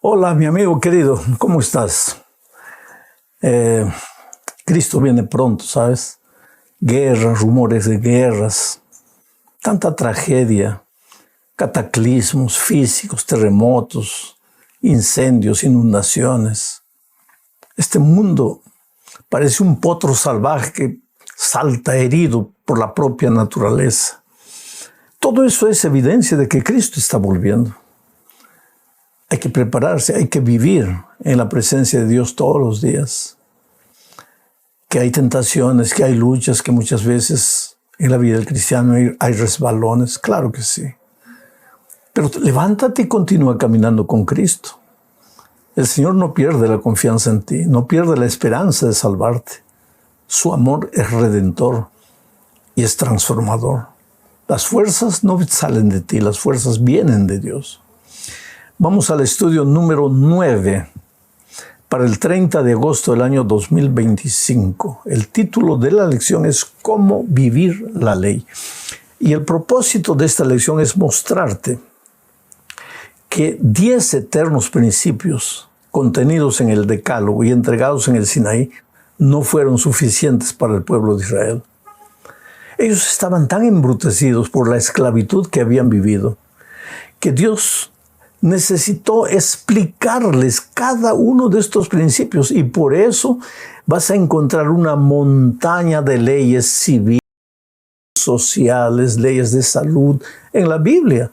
Hola, mi amigo querido, ¿cómo estás? Eh, Cristo viene pronto, ¿sabes? Guerras, rumores de guerras, tanta tragedia, cataclismos físicos, terremotos, incendios, inundaciones. Este mundo parece un potro salvaje que salta herido por la propia naturaleza. Todo eso es evidencia de que Cristo está volviendo. Hay que prepararse, hay que vivir en la presencia de Dios todos los días. Que hay tentaciones, que hay luchas, que muchas veces en la vida del cristiano hay resbalones, claro que sí. Pero levántate y continúa caminando con Cristo. El Señor no pierde la confianza en ti, no pierde la esperanza de salvarte. Su amor es redentor y es transformador. Las fuerzas no salen de ti, las fuerzas vienen de Dios. Vamos al estudio número 9 para el 30 de agosto del año 2025. El título de la lección es ¿Cómo vivir la ley? Y el propósito de esta lección es mostrarte que 10 eternos principios contenidos en el Decálogo y entregados en el Sinaí no fueron suficientes para el pueblo de Israel. Ellos estaban tan embrutecidos por la esclavitud que habían vivido que Dios necesitó explicarles cada uno de estos principios y por eso vas a encontrar una montaña de leyes civiles, sociales, leyes de salud en la Biblia.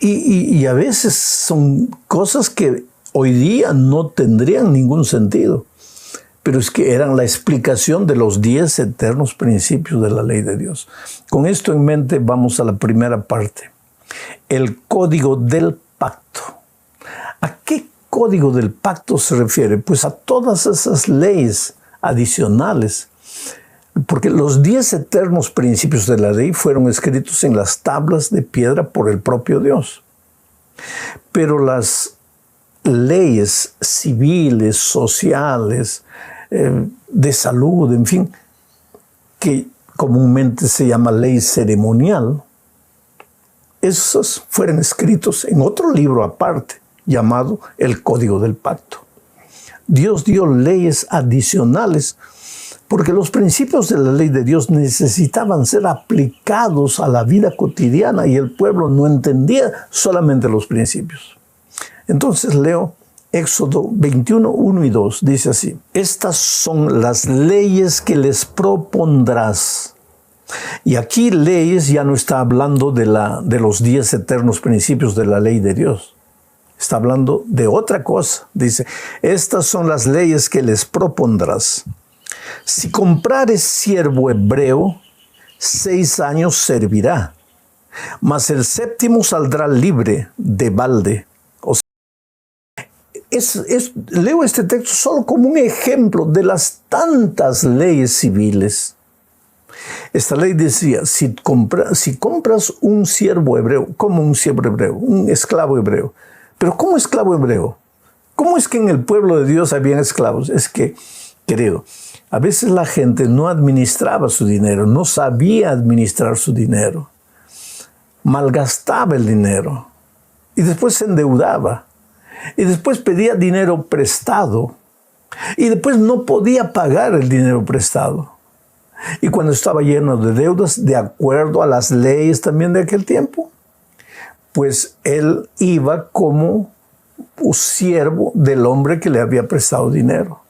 Y a veces son cosas que hoy día no tendrían ningún sentido, pero es que eran la explicación de los 10 eternos principios de la ley de Dios. Con esto en mente vamos a la primera parte. El código del pacto. ¿A qué código del pacto se refiere? Pues a todas esas leyes adicionales, porque los 10 eternos principios de la ley fueron escritos en las tablas de piedra por el propio Dios. Pero las leyes civiles, sociales, de salud, en fin, que comúnmente se llama ley ceremonial, esos fueron escritos en otro libro aparte, llamado el Código del Pacto. Dios dio leyes adicionales porque los principios de la ley de Dios necesitaban ser aplicados a la vida cotidiana y el pueblo no entendía solamente los principios. Entonces leo Éxodo 21, 1 y 2, dice así: Estas son las leyes que les propondrás. Y aquí leyes ya no está hablando de los 10 eternos principios de la ley de Dios. Está hablando de otra cosa. Dice, estas son las leyes que les propondrás. Si comprares siervo hebreo, 6 años servirá, mas el 7º saldrá libre de balde. O sea, leo este texto solo como un ejemplo de las tantas leyes civiles. Esta ley decía, si compras un siervo hebreo, ¿cómo un siervo hebreo? Un esclavo hebreo. Pero ¿cómo esclavo hebreo? ¿Cómo es que en el pueblo de Dios habían esclavos? Es que, querido, a veces la gente no administraba su dinero, no sabía administrar su dinero, malgastaba el dinero y después se endeudaba y después pedía dinero prestado y después no podía pagar el dinero prestado. Y cuando estaba lleno de deudas, de acuerdo a las leyes también de aquel tiempo, pues él iba como un siervo del hombre que le había prestado dinero.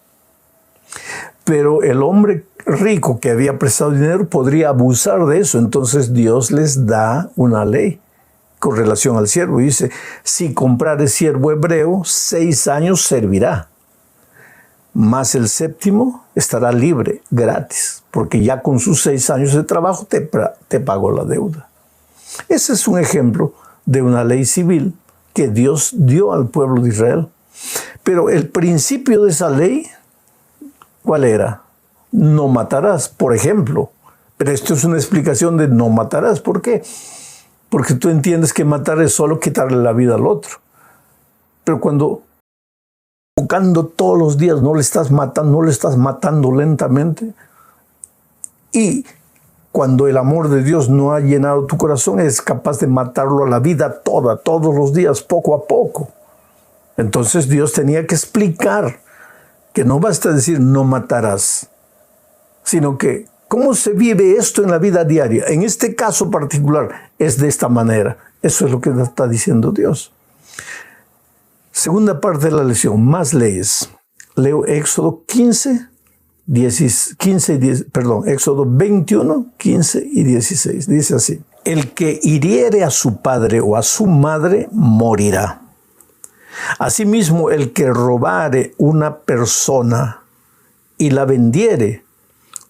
Pero el hombre rico que había prestado dinero podría abusar de eso. Entonces Dios les da una ley con relación al siervo. Dice, si comprares siervo hebreo, 6 años servirá. Más el 7º estará libre, gratis, porque ya con sus 6 años de trabajo te pagó la deuda. Ese es un ejemplo de una ley civil que Dios dio al pueblo de Israel. Pero el principio de esa ley, ¿cuál era? No matarás, por ejemplo. Pero esto es una explicación de no matarás. ¿Por qué? Porque tú entiendes que matar es solo quitarle la vida al otro. Pero cuando buscando todos los días, no le estás matando lentamente. Y cuando el amor de Dios no ha llenado tu corazón, es capaz de matarlo a la vida toda, todos los días, poco a poco. Entonces Dios tenía que explicar que no basta decir no matarás, sino que cómo se vive esto en la vida diaria. En este caso particular es de esta manera. Eso es lo que está diciendo Dios. Segunda parte de la lección, más leyes. Leo Éxodo 21, 15 y 16. Dice así: el que hiriere a su padre o a su madre morirá. Asimismo, el que robare una persona y la vendiere,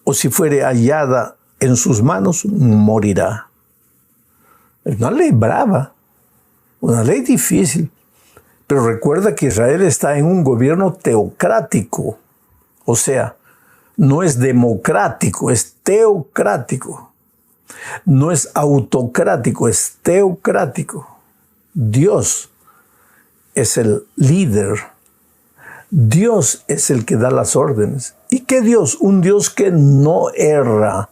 o si fuere hallada en sus manos, morirá. Es una ley brava, una ley difícil. Pero recuerda que Israel está en un gobierno teocrático. O sea, no es democrático, es teocrático. No es autocrático, es teocrático. Dios es el líder. Dios es el que da las órdenes. ¿Y qué Dios? Un Dios que no erra.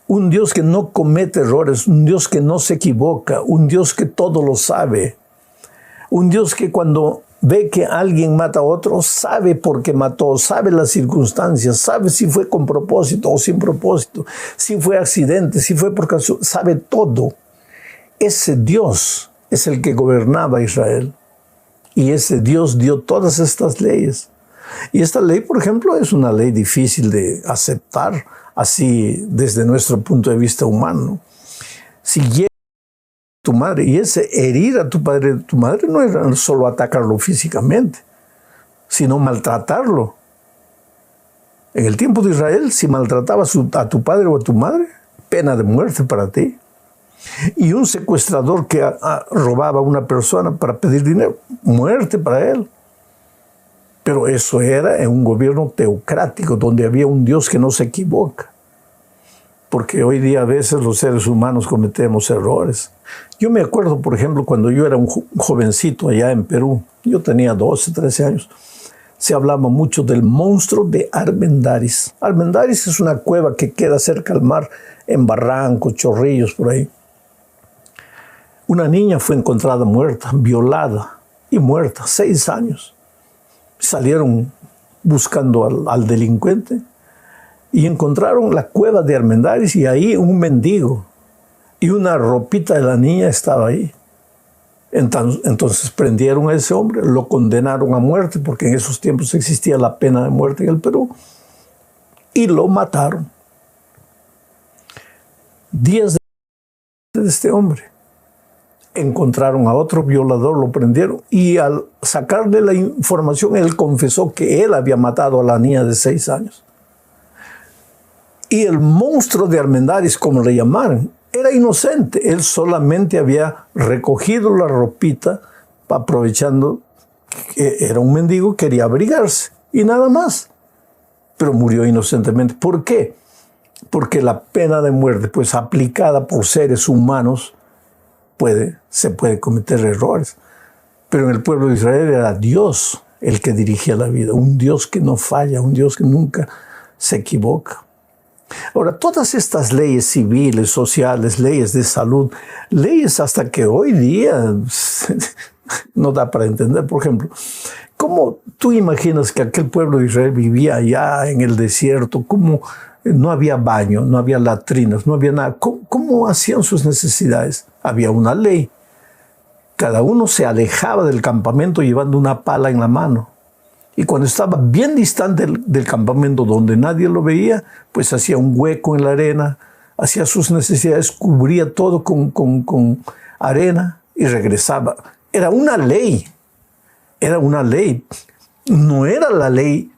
Un Dios que no comete errores. Un Dios que no se equivoca. Un Dios que todo lo sabe. Un Dios que cuando ve que alguien mata a otro, sabe por qué mató, sabe las circunstancias, sabe si fue con propósito o sin propósito, si fue accidente, si fue por casualidad, sabe todo. Ese Dios es el que gobernaba a Israel. Y ese Dios dio todas estas leyes. Y esta ley, por ejemplo, es una ley difícil de aceptar, así desde nuestro punto de vista humano. Si llega tu madre, y ese herir a tu padre y tu madre no era solo atacarlo físicamente, sino maltratarlo. En el tiempo de Israel, si maltratabas a tu padre o a tu madre, pena de muerte para ti. Y un secuestrador que robaba a una persona para pedir dinero, muerte para él. Pero eso era en un gobierno teocrático, donde había un Dios que no se equivoca. Porque hoy día a veces los seres humanos cometemos errores. Yo me acuerdo, por ejemplo, cuando yo era un jovencito allá en Perú, yo tenía 12, 13 años, se hablaba mucho del monstruo de Armendáriz. Armendáriz es una cueva que queda cerca al mar, en Barrancos, Chorrillos, por ahí. Una niña fue encontrada muerta, violada y muerta, 6 años. Salieron buscando al delincuente y encontraron la cueva de Armendáriz y ahí un mendigo y una ropita de la niña estaba ahí. Entonces prendieron a ese hombre, lo condenaron a muerte porque en esos tiempos existía la pena de muerte en el Perú y lo mataron. 10 de este hombre. Encontraron a otro violador, lo prendieron y al sacarle la información, él confesó que él había matado a la niña de 6 años. Y el monstruo de Armendáriz, como le llamaron, era inocente. Él solamente había recogido la ropita, aprovechando que era un mendigo, quería abrigarse y nada más. Pero murió inocentemente. ¿Por qué? Porque la pena de muerte, pues aplicada por seres humanos, se puede cometer errores. Pero en el pueblo de Israel era Dios el que dirigía la vida, un Dios que no falla, un Dios que nunca se equivoca. Ahora, todas estas leyes civiles, sociales, leyes de salud, leyes hasta que hoy día no da para entender. Por ejemplo, ¿cómo tú imaginas que aquel pueblo de Israel vivía allá en el desierto? ¿Cómo no había baño, no había latrinas, no había nada? ¿Cómo hacían sus necesidades? Había una ley. Cada uno se alejaba del campamento llevando una pala en la mano. Y cuando estaba bien distante del campamento donde nadie lo veía, pues hacía un hueco en la arena, hacía sus necesidades, cubría todo con arena y regresaba. Era una ley. Era una ley. No era la ley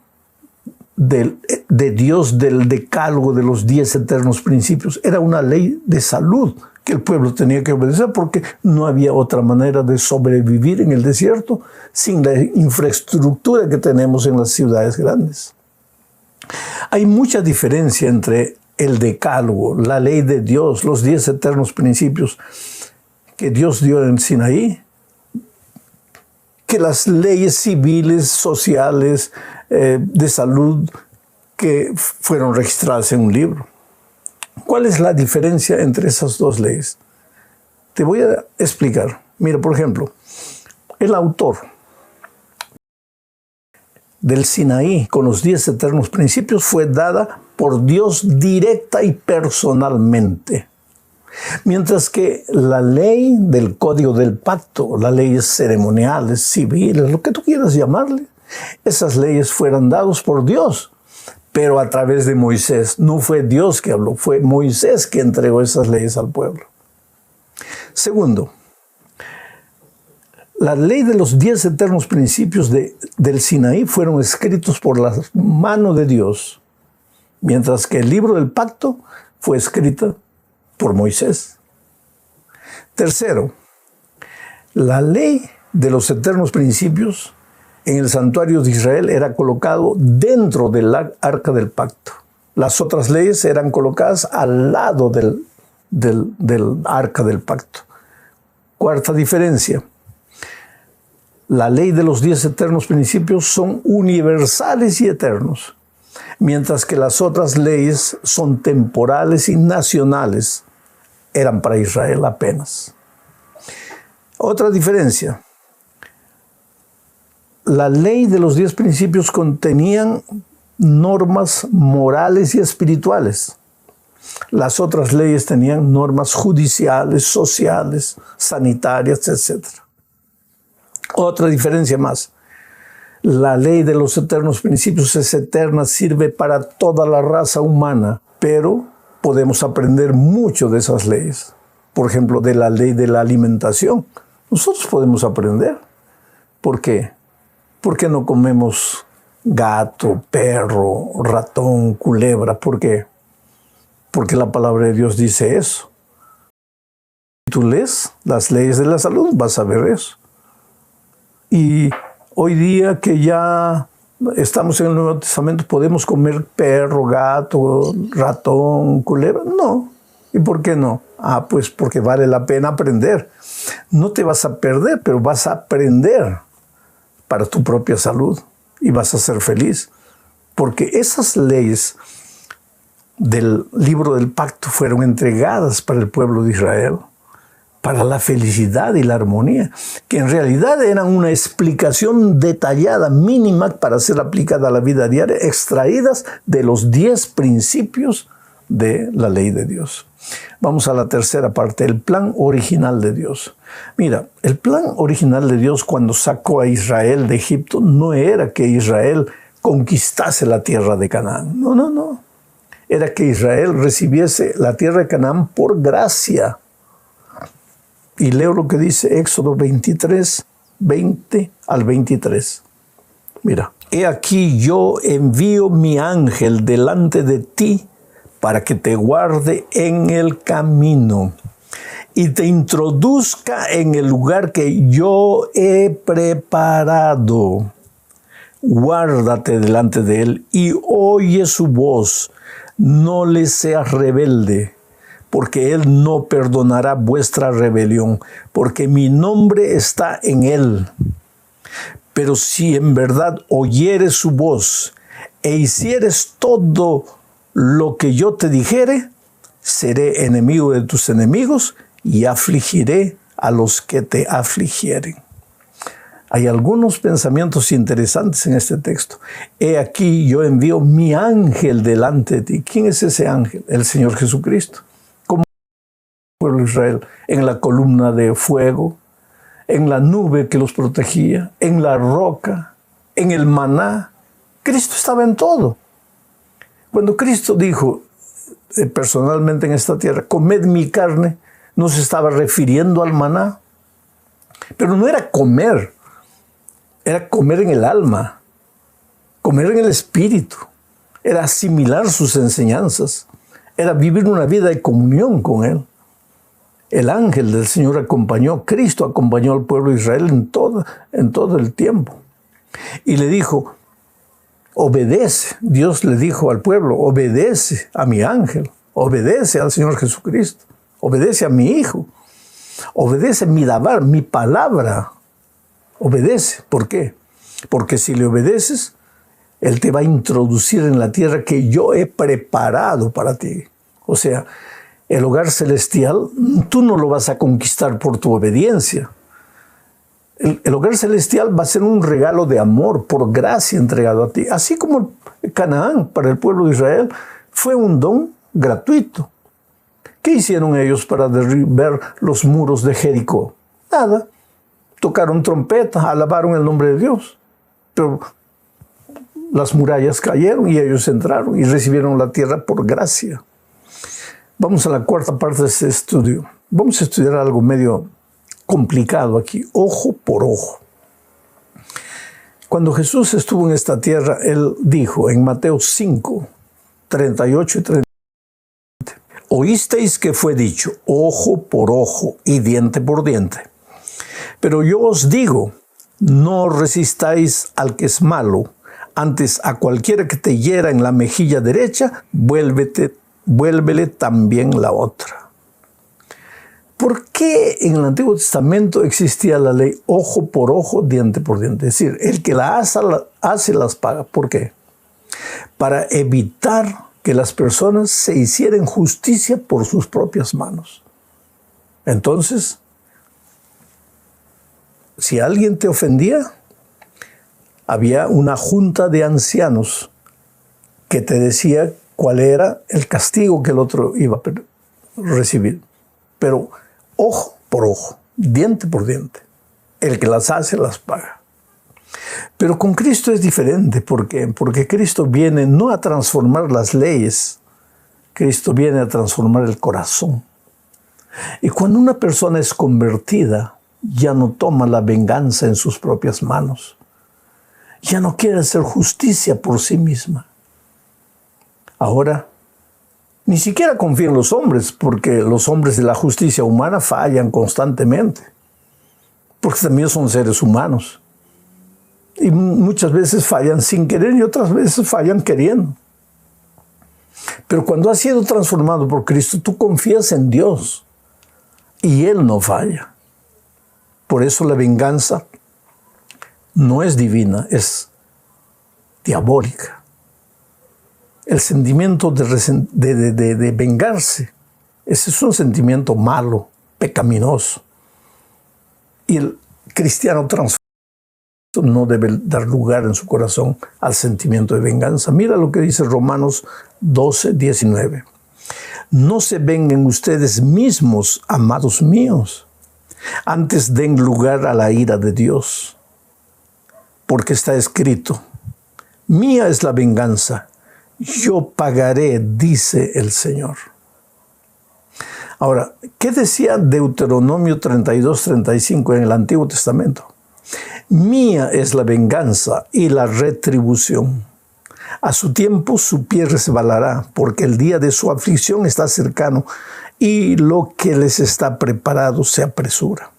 de Dios, del decálogo de los 10 eternos principios. Era una ley de salud que el pueblo tenía que obedecer porque no había otra manera de sobrevivir en el desierto sin la infraestructura que tenemos en las ciudades grandes. Hay mucha diferencia entre el decálogo, la ley de Dios, los 10 eternos principios que Dios dio en Sinaí, que las leyes civiles, sociales, de salud que fueron registradas en un libro. ¿Cuál es la diferencia entre esas dos leyes? Te voy a explicar. Mira, por ejemplo, el autor del Sinaí con los 10 eternos principios fue dada por Dios directa y personalmente. Mientras que la ley del código del pacto, las leyes ceremoniales, civiles, lo que tú quieras llamarle, esas leyes fueron dadas por Dios, pero a través de Moisés. No fue Dios que habló, fue Moisés que entregó esas leyes al pueblo. Segundo, la ley de los 10 eternos principios del Sinaí fueron escritos por la mano de Dios, mientras que el libro del pacto fue escrito por Moisés. Tercero, la ley de los eternos principios en el santuario de Israel era colocado dentro del arca del pacto. Las otras leyes eran colocadas al lado del arca del pacto. Cuarta diferencia. La ley de los 10 eternos principios son universales y eternos, mientras que las otras leyes son temporales y nacionales, eran para Israel apenas. Otra diferencia. La ley de los 10 principios contenían normas morales y espirituales. Las otras leyes tenían normas judiciales, sociales, sanitarias, etc. Otra diferencia más. La ley de los eternos principios es eterna, sirve para toda la raza humana, pero podemos aprender mucho de esas leyes. Por ejemplo, de la ley de la alimentación. Nosotros podemos aprender. ¿Por qué? ¿Por qué no comemos gato, perro, ratón, culebra? ¿Por qué? Porque la palabra de Dios dice eso. Si tú lees las leyes de la salud, vas a ver eso. Y hoy día que ya estamos en el Nuevo Testamento, ¿podemos comer perro, gato, ratón, culebra? No. ¿Y por qué no? Pues porque vale la pena aprender. No te vas a perder, pero vas a aprender para tu propia salud y vas a ser feliz. Porque esas leyes del libro del pacto fueron entregadas para el pueblo de Israel, para la felicidad y la armonía, que en realidad eran una explicación detallada, mínima, para ser aplicada a la vida diaria, extraídas de los 10 principios de la ley de Dios. Vamos a la tercera parte, el plan original de Dios. Mira, el plan original de Dios cuando sacó a Israel de Egipto no era que Israel conquistase la tierra de Canaán. No. Era que Israel recibiese la tierra de Canaán por gracia. Y leo lo que dice Éxodo 23, 20 al 23. Mira, he aquí yo envío mi ángel delante de ti para que te guarde en el camino y te introduzca en el lugar que yo he preparado. Guárdate delante de él y oye su voz. No le seas rebelde, porque él no perdonará vuestra rebelión, porque mi nombre está en él. Pero si en verdad oyeres su voz e hicieres todo lo que yo te dijere, seré enemigo de tus enemigos y afligiré a los que te afligieren. Hay algunos pensamientos interesantes en este texto. He aquí yo envío mi ángel delante de ti. ¿Quién es ese ángel? El Señor Jesucristo. Como el pueblo de Israel, en la columna de fuego, en la nube que los protegía, en la roca, en el maná. Cristo estaba en todo. Cuando Cristo dijo personalmente en esta tierra, comed mi carne, no se estaba refiriendo al maná. Pero no era comer. Era comer en el alma, comer en el espíritu, era asimilar sus enseñanzas, era vivir una vida de comunión con Él. El ángel del Señor acompañó, Cristo acompañó al pueblo de Israel en todo el tiempo. Y le dijo, obedece, Dios le dijo al pueblo, obedece a mi ángel, obedece al Señor Jesucristo, obedece a mi Hijo, obedece mi dabar, mi palabra. Obedece. ¿Por qué? Porque si le obedeces, Él te va a introducir en la tierra que yo he preparado para ti. O sea, el hogar celestial tú no lo vas a conquistar por tu obediencia. El hogar celestial va a ser un regalo de amor, por gracia entregado a ti. Así como Canaán para el pueblo de Israel fue un don gratuito. ¿Qué hicieron ellos para derribar los muros de Jericó? Nada. Tocaron trompetas, alabaron el nombre de Dios. Pero las murallas cayeron y ellos entraron y recibieron la tierra por gracia. Vamos a la cuarta parte de este estudio. Vamos a estudiar algo medio complicado aquí, ojo por ojo. Cuando Jesús estuvo en esta tierra, Él dijo en Mateo 5, 38 y 39, oísteis que fue dicho, ojo por ojo y diente por diente. Pero yo os digo, no resistáis al que es malo, antes a cualquiera que te hiera en la mejilla derecha, vuélvele también la otra. ¿Por qué en el Antiguo Testamento existía la ley ojo por ojo, diente por diente? Es decir, el que la hace las paga. ¿Por qué? Para evitar que las personas se hicieran justicia por sus propias manos. Entonces, si alguien te ofendía, había una junta de ancianos que te decía cuál era el castigo que el otro iba a recibir. Pero ojo por ojo, diente por diente. El que las hace, las paga. Pero con Cristo es diferente. ¿Por qué? Porque Cristo viene no a transformar las leyes. Cristo viene a transformar el corazón. Y cuando una persona es convertida, ya no toma la venganza en sus propias manos. Ya no quiere hacer justicia por sí misma. Ahora, ni siquiera confía en los hombres, porque los hombres de la justicia humana fallan constantemente, porque también son seres humanos. Y muchas veces fallan sin querer y otras veces fallan queriendo. Pero cuando has sido transformado por Cristo, tú confías en Dios y Él no falla. Por eso la venganza no es divina, es diabólica. El sentimiento de vengarse, ese es un sentimiento malo, pecaminoso. Y el cristiano transformado no debe dar lugar en su corazón al sentimiento de venganza. Mira lo que dice Romanos 12, 19. No se vengan ustedes mismos, amados míos, antes den lugar a la ira de Dios. Porque está escrito, mía es la venganza, yo pagaré, dice el Señor. Ahora, ¿qué decía Deuteronomio 32, 35 en el Antiguo Testamento? Mía es la venganza y la retribución. A su tiempo su pie resbalará, porque el día de su aflicción está cercano y lo que les está preparado se apresura.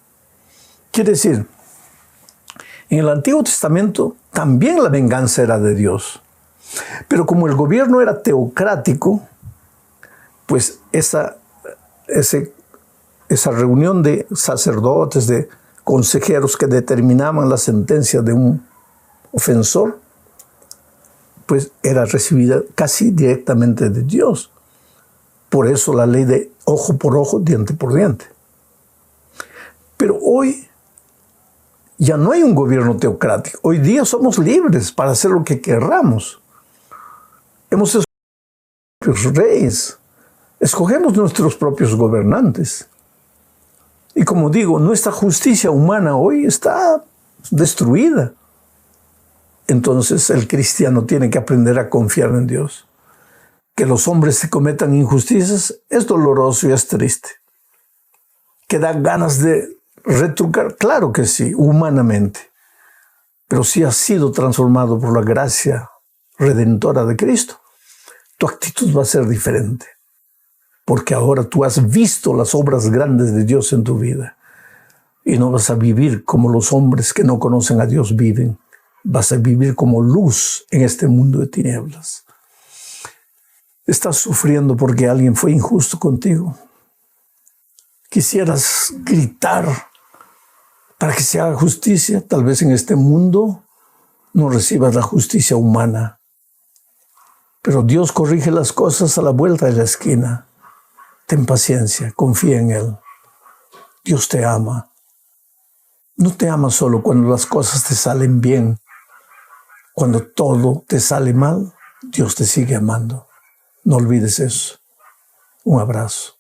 Quiere decir, en el Antiguo Testamento también la venganza era de Dios. Pero como el gobierno era teocrático, pues esa reunión de sacerdotes, de consejeros que determinaban la sentencia de un ofensor, pues era recibida casi directamente de Dios. Por eso la ley de ojo por ojo, diente por diente. Pero hoy ya no hay un gobierno teocrático. Hoy día somos libres para hacer lo que querramos. Hemos escogido nuestros reyes, escogemos nuestros propios gobernantes. Y como digo, nuestra justicia humana hoy está destruida. Entonces el cristiano tiene que aprender a confiar en Dios. Que los hombres se cometan injusticias es doloroso y es triste. Que da ganas de retrucar, claro que sí, humanamente. Pero si has sido transformado por la gracia redentora de Cristo, tu actitud va a ser diferente. Porque ahora tú has visto las obras grandes de Dios en tu vida. Y no vas a vivir como los hombres que no conocen a Dios viven. Vas a vivir como luz en este mundo de tinieblas. Estás sufriendo porque alguien fue injusto contigo. Quisieras gritar para que se haga justicia. Tal vez en este mundo no recibas la justicia humana. Pero Dios corrige las cosas a la vuelta de la esquina. Ten paciencia, confía en Él. Dios te ama. No te ama solo cuando las cosas te salen bien. Cuando todo te sale mal, Dios te sigue amando. No olvides eso. Un abrazo.